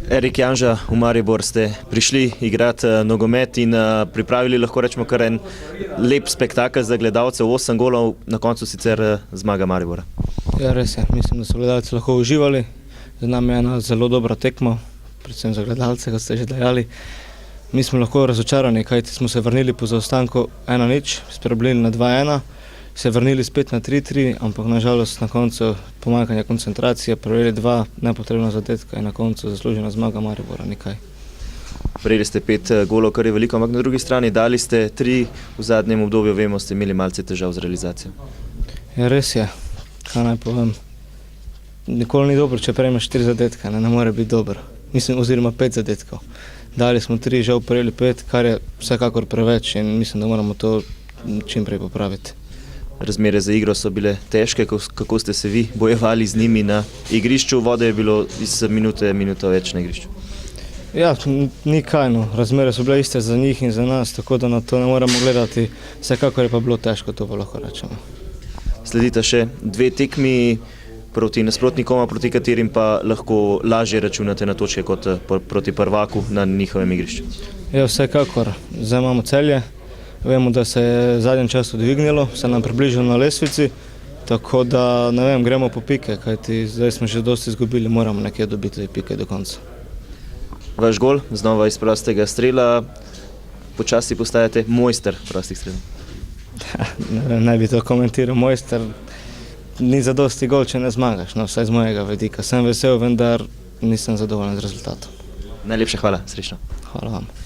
Erik Janža, v Maribor ste prišli igrati nogomet in pripravili, lahko rečemo, kar en lep spektakel za gledalce, 8 golov, na koncu sicer zmaga Maribora. Ja, res je. Mislim, da so gledalci lahko uživali. Za nami je ena zelo dobra tekma, predvsem za gledalce, kot ste že dejali. Mi smo lahko razočarani, kajti smo se vrnili po zaostanku 1-0, spremenili na 2-1, se vrnili spet na 3-3, ampak nažalost na koncu pomanjkanja koncentracije, prejeli 2 nepotrebna zadetka in na koncu zaslužena zmaga Maribora, nekaj. Prejeli ste 5 golov, kar je veliko, ampak na drugi strani dali ste 3 v zadnjem obdobju, vemo, ste imeli malce težav z realizacijo. Ja, res je, kaj naj povem. Nikoli ni dobro, če prejmeš 4 zadetka, ne more biti dobro. Mislim, oziroma 5 zadetkov. Dali smo 3, žal prejeli 5, kar je vsekakor preveč in mislim, da moramo to čim prej popraviti. Razmere za igro so bile težke, kako ste se vi bojevali z njimi na igrišču, vode je bilo iz minuto več na igrišču. Ja, ni kaj, no. Razmere so bile iste za njih in za nas, tako da na to ne moramo gledati. Vsekakor je pa bilo težko, to pa lahko rečemo. Sledita še 2 tekmi proti nasprotnikoma, proti katerim pa lahko lažje računate na točke kot proti prvaku na njihovem igrišču. Ja, vsekakor. Zdaj imamo Celje. Vemo, da se je v zadnjem času dvignilo, se nam približalo na lestvici, tako da, ne vem, gremo po pike, kajti zdaj smo že dosti izgubili, moramo nekje dobiti te pike do konca. Vaš gol, znova iz prostega strela, počasi postajate mojster prostih strelov. Ne bi to komentiral, mojster, ni zadosti gol, če ne zmagaš, no, vsaj z mojega vidika. Sem vesel, vendar nisem zadovoljen z rezultatom. Najlepša hvala, srečno. Hvala vam.